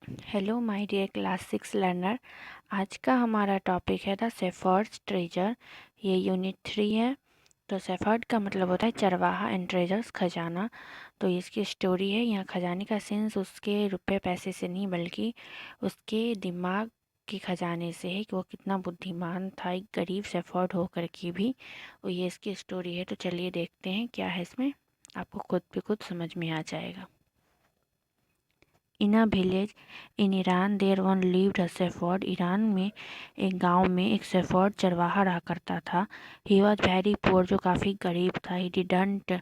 Hello my dear class 6 learner. आज का हमारा टॉपिक है द शेफर्ड्स ट्रेजर। ये यूनिट 3 है। तो शेफर्ड का मतलब होता है चरवाहा एंड ट्रेजर्स खजाना। तो इसकी स्टोरी है, यहाँ खजाने का सेंस उसके रुपए पैसे से नहीं बल्कि उसके दिमाग के खजाने से है कि वो कितना बुद्धिमान था, एक गरीब शेफर्ड होकर के भी। और ये इसकी स्टोरी है। तो चलिए देखते हैं क्या है इसमें, आपको खुद भी खुद समझ में आ जाएगा। In a village in Iran there once lived a shepherd. Iran में एक गांव में एक शेफर्ड चरवाहा रहा करता था। ही वॉज वेरी पुअर, जो काफ़ी गरीब था। He didn't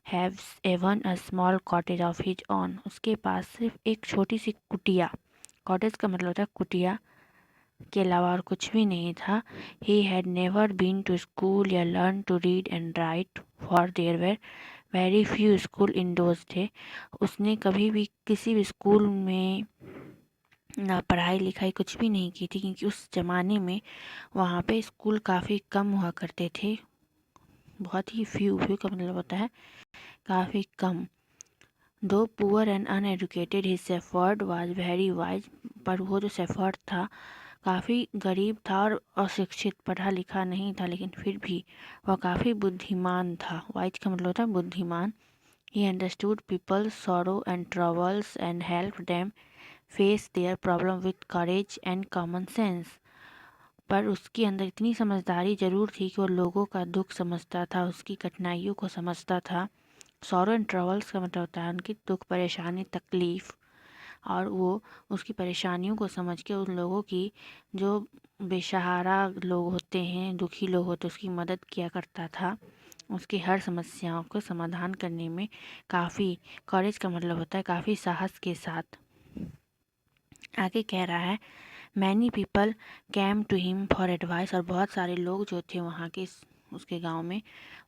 have even a small cottage of his own. उसके पास सिर्फ एक छोटी सी कुटिया, कॉटेज का मतलब होता है कुटिया, के अलावा और कुछ भी नहीं था। He had never been to school या learn to read and write, for there were very few school in those day. उसने कभी भी किसी भी स्कूल में ना पढ़ाई लिखाई कुछ भी नहीं की थी, क्योंकि उस ज़माने में वहाँ पे स्कूल काफ़ी कम हुआ करते थे। बहुत ही फ्यू का मतलब होता है काफ़ी कम। दो poor and uneducated his shepherd was very wise. पर वो जो शेफर्ड था काफ़ी गरीब था और अशिक्षित, पढ़ा लिखा नहीं था, लेकिन फिर भी वह काफ़ी बुद्धिमान था। वाइज का मतलब होता है बुद्धिमान। He understood people's sorrow and troubles and help them face their problem with courage and common sense. पर उसके अंदर इतनी समझदारी जरूर थी कि वो लोगों का दुख समझता था, उसकी कठिनाइयों को समझता था। सॉरो एंड ट्रबल्स का मतलब होता है उनकी दुख, परेशानी, तकलीफ़, और वो उसकी परेशानियों को समझ के उन लोगों की, जो बेसहारा लोग होते हैं, दुखी लोग होते हैं, उसकी मदद किया करता था। उसकी हर समस्याओं को समाधान करने में काफ़ी, कॉरेज का मतलब होता है काफ़ी साहस के साथ। आगे कह रहा है many people came to him for advice. और बहुत सारे लोग जो थे वहाँ के उसके गांव में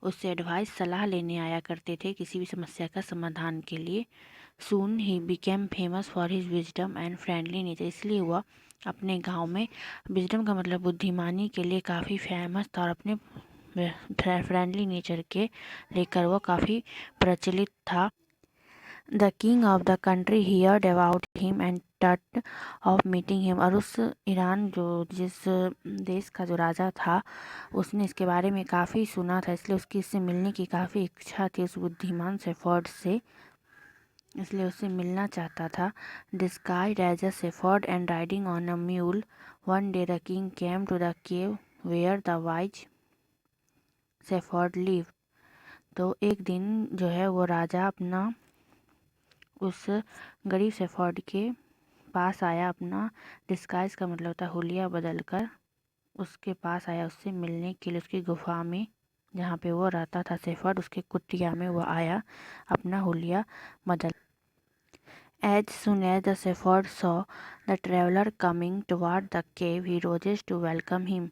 उससे एडवाइस, सलाह लेने आया करते थे किसी भी समस्या का समाधान के लिए। Soon he became famous for his wisdom and friendly nature. इसलिए वह अपने गांव में, विजडम का मतलब बुद्धिमानी के लिए काफ़ी फेमस था, और अपने फ्रेंडली नेचर के लेकर वह काफ़ी प्रचलित था। The king of the country heard about him and टट ऑफ मीटिंग हिम। और उस ईरान, जो जिस देश का जो राजा था, उसने इसके बारे में काफ़ी सुना था, इसलिए उसकी इससे मिलने की काफ़ी इच्छा थी उस बुद्धिमान शेफर्ड से, इसलिए उससे मिलना चाहता था। Disguised as a shepherd and riding on a mule, one day the king came to the cave where the wise shepherd live. तो एक दिन जो है वो राजा अपना उस गरीब शेफर्ड के पास आया, अपना डिस्गाइज का मतलब होता है हुलिया बदल कर उसके पास आया उससे मिलने के लिए। उसकी गुफा में जहाँ पे वो रहता था शेफर्ड, उसके कुटिया में वो आया अपना हुलिया बदल। As soon as the shepherd saw the traveller coming toward the cave he rose to welcome him.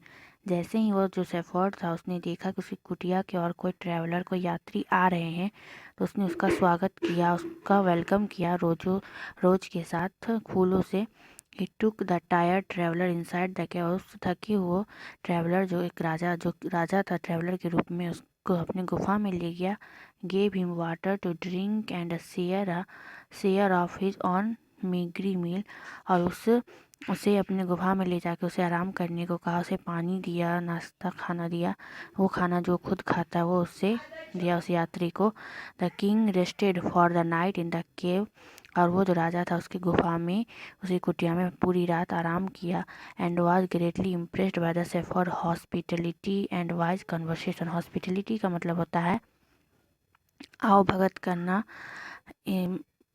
जैसे ही वो जो शेफर्ड था उसने देखा कि उसकी कुटिया के और कोई ट्रैवलर, कोई यात्री आ रहे हैं, तो उसने उसका स्वागत किया, उसका वेलकम किया रोज के साथ फूलों से। He took the tired traveller inside the cave. उस थके वो ट्रैवलर, जो राजा था ट्रैवलर के रूप में, उसको अपने गुफा में ले गया। Gave him water to drink and share of his own meagre meal. और उसे अपने गुफा में ले जाके उसे आराम करने को कहा, उसे पानी दिया, नाश्ता खाना दिया, वो खाना जो खुद खाता है वो उससे दिया उस यात्री को। The king rested for the night in the cave. और वो जो राजा था उसकी गुफा में, उसी कुटिया में पूरी रात आराम किया। And was greatly impressed by the shepherd hospitality and wise conversation. Hospitality का मतलब होता है आओ भगत करना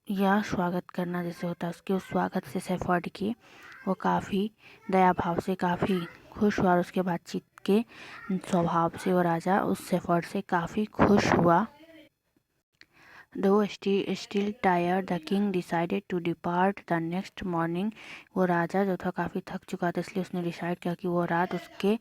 या स्वागत करना जैसे होता है, उसके उस स्वागत से शेफर्ड की वो काफ़ी दया भाव से काफ़ी खुश हुआ, और उसके बातचीत के स्वभाव से वो राजा उस शेफर्ड से काफ़ी खुश हुआ। Though still tired, the king decided to depart the next morning. वो राजा जो था काफ़ी थक चुका था, इसलिए उसने डिसाइड किया कि वो रात उसके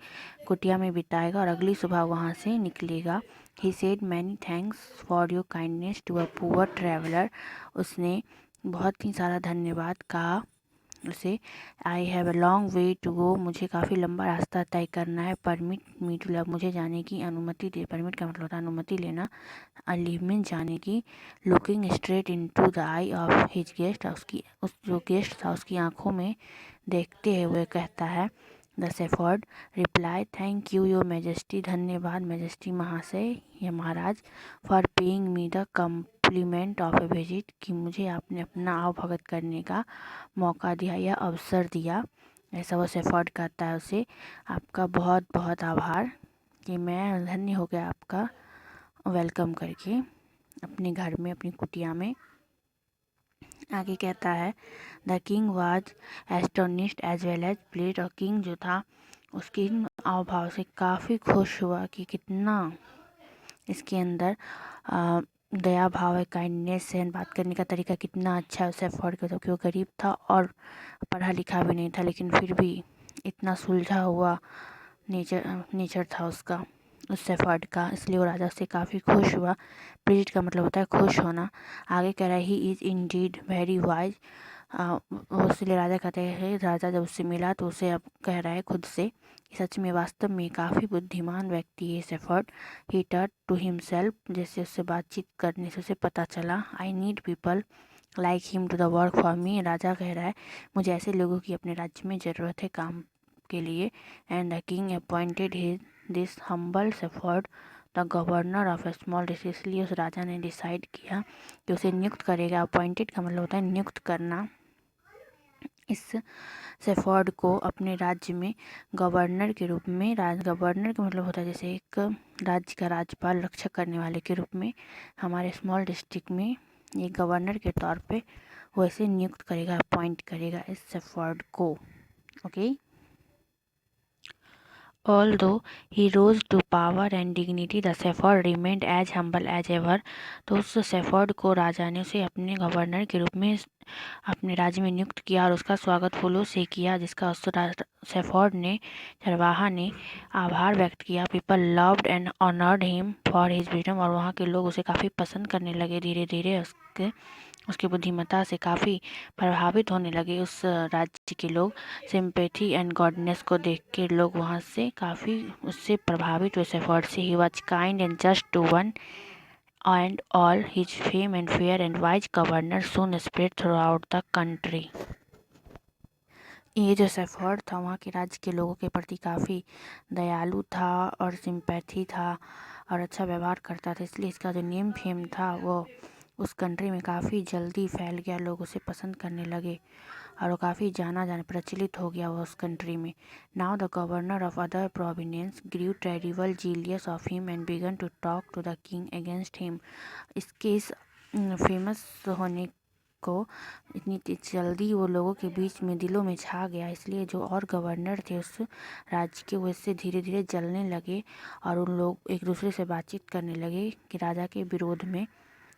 कुटिया में बिताएगा और अगली सुबह वहाँ से निकलेगा। He said many thanks for your kindness to a poor traveler. उसने बहुत ही सारा धन्यवाद कहा उसे I have a long way to go, मुझे काफ़ी लंबा रास्ता तय करना है। परमिट मी टू लव, मुझे जाने की अनुमति दे। परमिट का मतलब होता है अनुमति लेना, लीव में जाने की। Looking straight into the I of his guest, उसकी उस जो गेस्ट था उसकी आंखों में देखते हुए कहता है the shepherd replied thank you your majesty, धन्यवाद मैजेस्टी महाशय या महाराज, for paying me the compliment of a visit, कि मुझे आपने अपना आवभगत करने का मौका दिया या अवसर दिया। ऐसा वो शेफर्ड कहता है उसे, आपका बहुत बहुत आभार कि मैं धन्य हो गया आपका वेलकम करके अपने घर में, अपनी कुटिया में। आगे कहता है the king was astonished as well as pleased, और किंग जो था उसकी आव भाव से काफ़ी खुश हुआ कि कितना इसके अंदर दया भाव है, काइंडनेस है, बात करने का तरीका कितना अच्छा है उसे अफोर्ड कर, क्योंकि वो गरीब था और पढ़ा लिखा भी नहीं था, लेकिन फिर भी इतना सुलझा हुआ नेचर था उसका, उस शेफर्ड का, इसलिए वो राजा से काफ़ी खुश हुआ। प्लीज्ड का मतलब होता है खुश होना। आगे कह रहा है he is Indeed very wise, इसलिए राजा कहते हैं, राजा जब उससे मिला तो उसे अब कह रहा है खुद से सच में वास्तव में काफ़ी बुद्धिमान व्यक्ति है shepherd. He turned to himself, जैसे उससे बातचीत करने से उसे पता चला, I need people like him to do work for me, राजा कह रहा है मुझे ऐसे लोगों की अपने राज्य में ज़रूरत है काम के लिए। And the king appointed his this humble shepherd the governor of A small district, इसलिए उस राजा ने डिसाइड किया कि उसे नियुक्त करेगा। अपॉइंटेड का मतलब होता है नियुक्त करना, इस शेफर्ड को अपने राज्य में गवर्नर के रूप में, गवर्नर का मतलब होता है जैसे एक राज्य का राज्यपाल रक्षक करने वाले के रूप में, हमारे स्मॉल डिस्ट्रिक्ट में एक गवर्नर के तौर पे वैसे नियुक्त करेगा, अपॉइंट करेगा इस शेफर्ड को। Okay, Although he rose to power and dignity, the shepherd remained as humble as ever. तो उस शेफर्ड को राजा ने उसे अपने गवर्नर के रूप में अपने राज्य में नियुक्त किया और उसका स्वागत फूलों से किया, जिसका उस शेफर्ड ने, चरवाहा ने आभार व्यक्त किया। People loved and honoured him for his wisdom, और वहाँ के लोग उसे काफ़ी पसंद करने लगे। धीरे धीरे उसकी बुद्धिमत्ता से काफ़ी प्रभावित होने लगे उस राज्य के लोग। सिंपैथी एंड गॉडनेस को देख के लोग वहाँ से काफ़ी उससे प्रभावित हुए शेफर्ड से। He was kind and just to one and all his fame and fair and wise governor soon spread throughout the country. ये जो शेफर्ड था वहाँ के राज्य के लोगों के प्रति काफ़ी दयालु था और सिंपैथी था और अच्छा व्यवहार करता था, इसलिए इसका जो नेम फेम था वो उस कंट्री में काफ़ी जल्दी फैल गया। लोग उसे पसंद करने लगे और वो काफ़ी जाना प्रचलित हो गया वो उस कंट्री में। Now the governor of other provinces grew terrible jealous of him and began to talk to the king against him. इसके इस फेमस होने को इतनी जल्दी वो लोगों के बीच में दिलों में छा गया, इसलिए जो और गवर्नर थे उस राज्य के वो इससे धीरे धीरे जलने लगे और उन लोग एक दूसरे से बातचीत करने लगे कि राजा के विरोध में।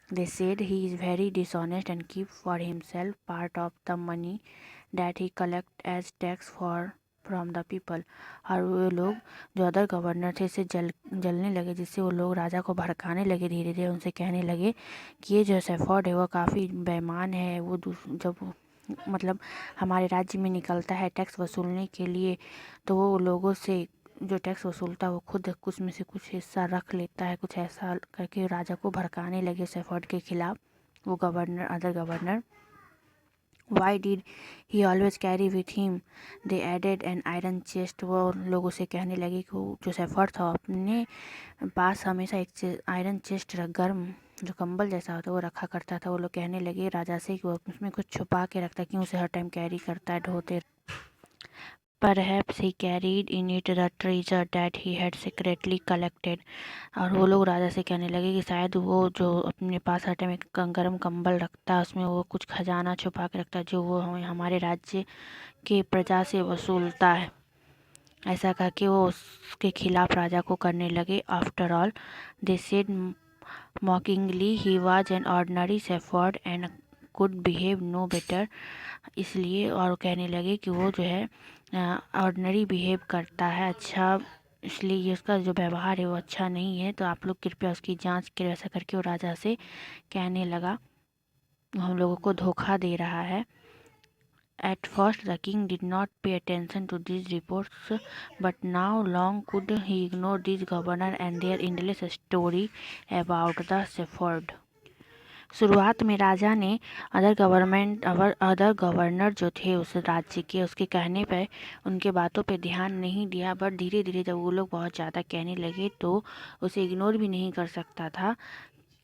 They said he is very dishonest and keep for himself part of the money that he collect as tax from the people. और वो लोग जो अदर गवर्नर थे इससे जलने लगे, जिससे वो लोग राजा को भड़काने लगे। धीरे धीरे उनसे कहने लगे कि ये जो शेफर्ड है वो काफ़ी बेईमान है, वो जब मतलब हमारे राज्य में निकलता है टैक्स वसूलने के लिए, तो वो लोगों से जो टैक्स वसूलता है वो खुद कुछ में से कुछ हिस्सा रख लेता है। कुछ ऐसा करके राजा को भड़काने लगे शेफर्ड के खिलाफ वो governor, other governor. Why did he always carry with him they added an iron chest, वो लोग उसे कहने लगे कि वो जो शेफर्ड था अपने पास हमेशा एक आयरन चेस्ट गर्म जो कंबल जैसा होता है वो रखा करता था। वो लोग कहने लगे राजा से कि वो उसमें कुछ छुपा के रखता है, क्यों उसे हर टाइम कैरी करता है ढोते। Perhaps he carried in it the treasure that he had secretly collected, और वो लोग राजा से कहने लगे कि शायद वो जो अपने पास हर टाइम एक गर्म कंबल रखता है उसमें वो कुछ खजाना छुपा के रखता है जो वो हमारे राज्य के प्रजा से वसूलता है। ऐसा करके वो उसके खिलाफ राजा को करने लगे। After all they said mockingly he was an ordinary shepherd and could behave no better, इसलिए और कहने लगे कि वो जो है ऑर्डिनरी बिहेव करता है अच्छा, इसलिए उसका जो व्यवहार है वो अच्छा नहीं है, तो आप लोग कृपया उसकी जांच करें। ऐसा करके वो राजा से कहने लगा हम लोगों को धोखा दे रहा है। At first the king did not pay attention to these reports, but now long could he ignore this governor and their endless story about the shepherd. शुरुआत में राजा ने अदर गवर्नर जो थे उस राज्य के, उसके कहने पर उनके बातों पे ध्यान नहीं दिया, बट धीरे धीरे जब वो लोग बहुत ज़्यादा कहने लगे तो उसे इग्नोर भी नहीं कर सकता था।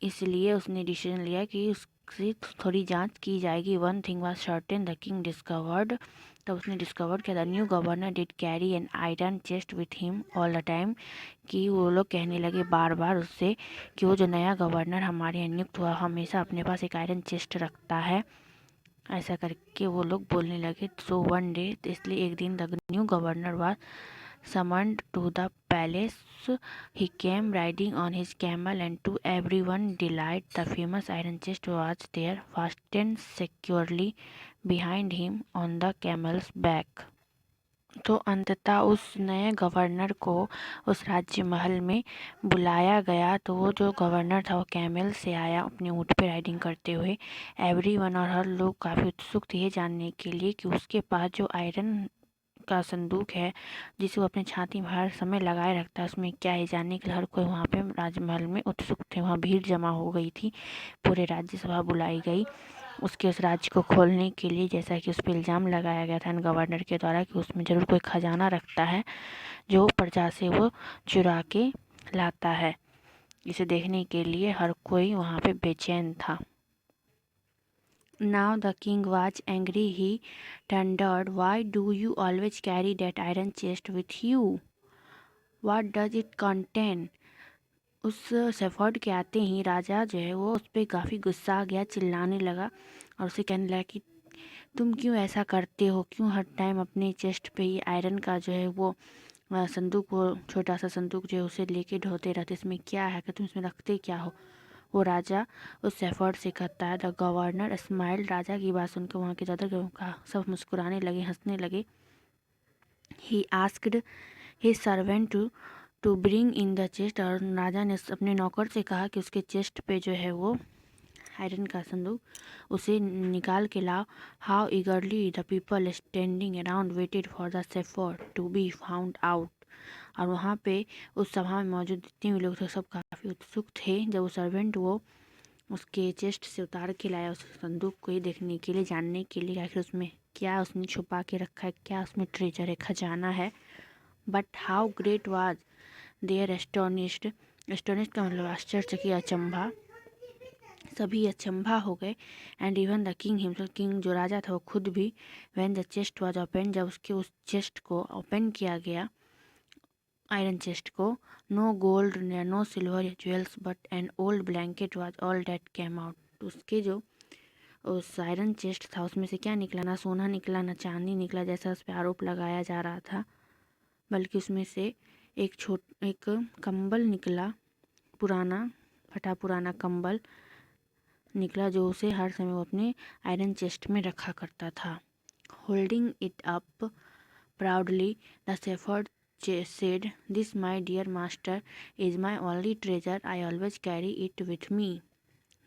इसलिए उसने डिसीजन लिया कि उसकी थोड़ी जांच की जाएगी। One thing was certain, the king discovered, तब उसने डिस्कवर किया the new governor did carry N iron chest with him all the time, कि वो लोग कहने लगे बार बार उससे कि वो जो नया गवर्नर हमारे यहाँ नियुक्त हुआ हमेशा अपने पास एक आयरन चेस्ट रखता है, ऐसा करके वो लोग बोलने लगे। सो वन डे, इसलिए एक दिन the new governor was summoned to the palace. He came riding on his camel, and to everyone's delight, the famous iron chest was there, fastened securely behind him on the camel's back. तो अंततः उस नए governor को उस राज्य महल में बुलाया गया। तो वो जो गवर्नर था वो कैमल से आया अपने ऊँट पे राइडिंग करते हुए। एवरीवन और हर लोग काफ़ी उत्सुक थे ये जानने के लिए कि उसके पास जो आयरन का संदूक है जिसे वो अपने छाती में हर समय लगाए रखता है उसमें क्या है, जानने के लिए हर कोई वहाँ पे राजमहल में उत्सुक थे। वहाँ भीड़ जमा हो गई थी, पूरे राज्यसभा बुलाई गई उसके उस राज्य को खोलने के लिए, जैसा कि उस पर इल्ज़ाम लगाया गया था गवर्नर के द्वारा कि उसमें ज़रूर कोई खजाना रखता है जो प्रजा से वो चुरा के लाता है। इसे देखने के लिए हर कोई वहाँ पे बेचैन था। Now the king was angry. He thundered, "Why do you always carry that iron chest with you? What does it contain?" उस शेफर्ड के आते ही राजा जो है वो उस पर काफ़ी गुस्सा आ गया, चिल्लाने लगा और उसे कहने लगा कि तुम क्यों ऐसा करते हो, क्यों हर टाइम अपने चेस्ट पे ये आयरन का जो है वो संदूक, वो छोटा सा संदूक जो है उसे लेके ढोते रहते, इसमें क्या है कि तुम इसमें रखते क्या हो। वो राजा उस शेफर्ड से कहता है। द गवर्नर स्माइल, राजा की बात सुनकर वहाँ के ज़्यादातर का सब मुस्कुराने लगे, हंसने लगे। He asked his servant to bring in the chest, और राजा ने अपने नौकर से कहा कि उसके चेस्ट पे जो है वो आयरन का संदूक उसे निकाल के लाओ। How eagerly the people standing around waited for the shepherd to be found out, और वहाँ पे उस सभा में मौजूद जितने भी लोग थे सब काफ़ी उत्सुक थे जब वो सर्वेंट वो उसके चेस्ट से उतार के लाया उस संदूक को ये देखने के लिए, जानने के लिए आखिर उसमें क्या उसने छुपा के रखा है, क्या उसमें ट्रेजर है, खजाना है। But how great was their astonished, astonished का मतलब आश्चर्यचकित, अचंभा, सभी अचंभा हो गए। And even the king himself, king जो राजा था वो खुद भी, when the chest was open, जब उसके उस चेस्ट को ओपन किया गया आयरन चेस्ट को, no gold no silver jewels but an old blanket was all that came out. उसके जो उस आयरन चेस्ट था उसमें से क्या निकला, ना सोना निकला ना चांदी निकला जैसा उस पर आरोप लगाया जा रहा था, बल्कि उसमें से एक कंबल निकला, पुराना फटा पुराना कंबल निकला जो उसे हर समय वो अपने आयरन चेस्ट में रखा करता था। Holding it up proudly the shepherd said, "This, my dear master, is my only treasure. I always carry it with me."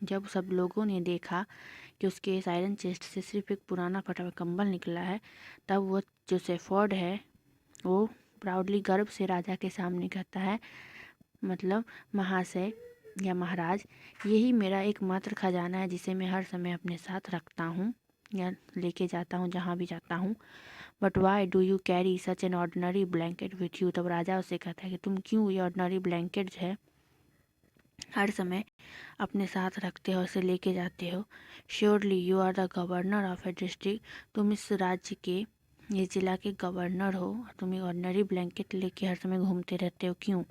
जब सब लोगों ने देखा कि उसके इस आयरन चेस्ट से सिर्फ एक पुराना फटा हुआ कंबल निकला है, तब वो जो शेफर्ड है वो प्राउडली गर्व से राजा के सामने कहता है, मतलब महाशय या महाराज, यही मेरा एकमात्र खजाना है जिसे मैं हर समय अपने साथ रखता हूँ या लेके जाता हूँ जहाँ भी जाता हूँ। But why do you carry such an ordinary blanket with you, तब राजा उससे कहता है कि तुम क्यों ये ऑर्डनरी ब्लैंकेट जो है हर समय अपने साथ रखते हो, उसे लेके जाते हो। Surely you are the governor of a district, तुम इस राज्य के, इस जिला के गवर्नर हो, तुम ये ऑर्डनरी ब्लैंकेट लेके हर समय घूमते रहते हो, क्यों?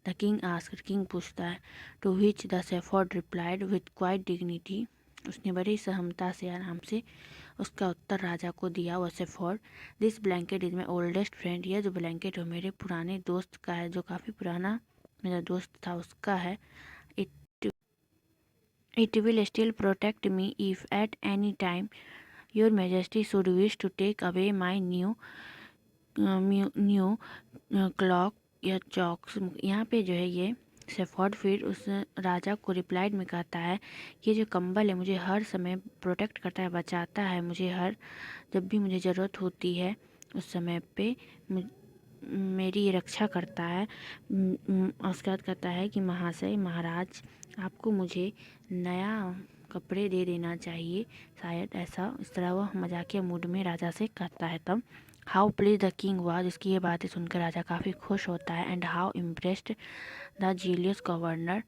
द किंग आस्क्ड, किंग पूछता है। To which the shepherd replied with quiet dignity, उसने बड़ी सहमता से आराम से उसका उत्तर राजा को दिया। वो shepherd, this blanket is my oldest friend, यह जो ब्लैंकेट हो मेरे पुराने दोस्त का है, जो काफ़ी पुराना मेरा दोस्त था उसका है। It will still protect me if at any time your majesty should wish to take away my new cloak या चॉक्स। यहाँ पे जो है ये सेफर्ड फिर उस राजा को रिप्लाइड में कहता है कि ये जो कंबल है मुझे हर समय प्रोटेक्ट करता है, बचाता है मुझे, हर जब भी मुझे ज़रूरत होती है उस समय पे मेरी ये रक्षा करता है। उसके बाद कहता है कि महाशय महाराज आपको मुझे नया कपड़े दे देना चाहिए, शायद ऐसा। इस तरह वह मजाकिया मूड में राजा से कहता है। तब how pleased the king was, इसकी ये बातें सुनकर राजा काफ़ी खुश होता है। And how impressed the jealous governor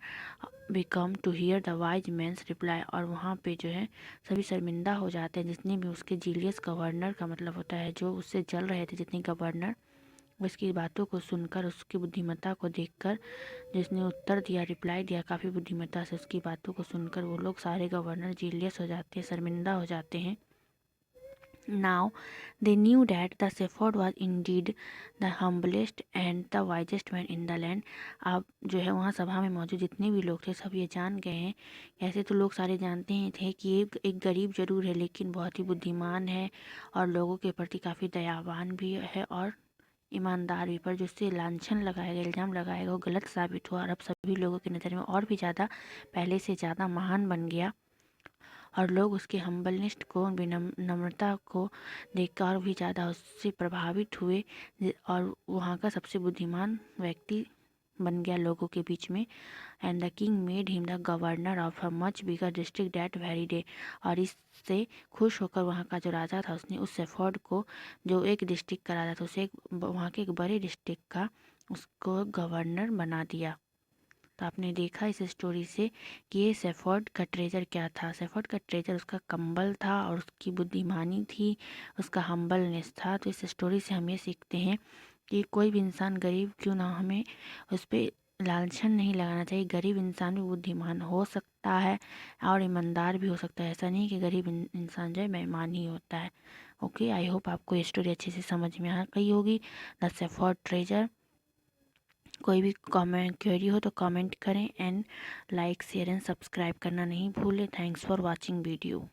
become to hear the wise man's reply, और वहाँ पे जो है सभी शर्मिंदा हो जाते हैं, जितने भी उसके जीलियस गवर्नर का मतलब होता है जो उससे जल रहे थे, जितने गवर्नर, उसकी बातों को सुनकर, उसकी बुद्धिमत्ता को देखकर, जिसने उत्तर दिया, रिप्लाई दिया काफ़ी बुद्धिमत्ता से, उसकी बातों को सुनकर वो लोग सारे गवर्नर जीलियस हो जाते हैं, शर्मिंदा हो जाते हैं। Now they knew that the shepherd was indeed the humblest and the wisest man in the land. अब जो है वहाँ सभा में मौजूद जितने भी लोग थे सब ये जान गए हैं। ऐसे तो लोग सारे जानते ही थे कि एक गरीब जरूर है लेकिन बहुत ही बुद्धिमान है और लोगों के प्रति काफ़ी दयावान भी है और ईमानदार भी, पर जो उससे लांछन लगाएगा, इल्ज़ाम लगाएगा वो गलत साबित हुआ और अब सभी लोगों की नज़र में और भी ज़्यादा पहले से ज़्यादा महान बन गया और लोग उसके हम्बलनेस को, विनम्रता को देखकर और भी ज़्यादा उससे प्रभावित हुए और वहाँ का सबसे बुद्धिमान व्यक्ति बन गया लोगों के बीच में। And the king made him the governor of a much bigger district that very day, और इससे खुश होकर वहाँ का जो राजा था उसने उस शेफर्ड को, जो एक डिस्ट्रिक्ट का राजा था, उसे वहाँ के एक बड़े डिस्ट्रिक्ट का उसको गवर्नर बना दिया। तो आपने देखा इस स्टोरी से कि ये शेफर्ड का ट्रेजर क्या था। शेफर्ड का ट्रेजर उसका कंबल था और उसकी बुद्धिमानी थी, उसका हम्बलनेस था। तो इस स्टोरी से हम ये सीखते हैं कि कोई भी इंसान गरीब क्यों ना, हमें उस पर लालछन नहीं लगाना चाहिए। गरीब इंसान भी बुद्धिमान हो सकता है और ईमानदार भी हो सकता है। ऐसा नहीं कि गरीब इंसान जो है बेईमान ही होता है। ओके, आई होप आपको ये स्टोरी अच्छे से समझ में आ गई होगी, द शेफर्ड ट्रेजर। कोई भी कमेंट क्वेरी हो तो कमेंट करें and like share and subscribe करना नहीं भूलें। Thanks for watching video.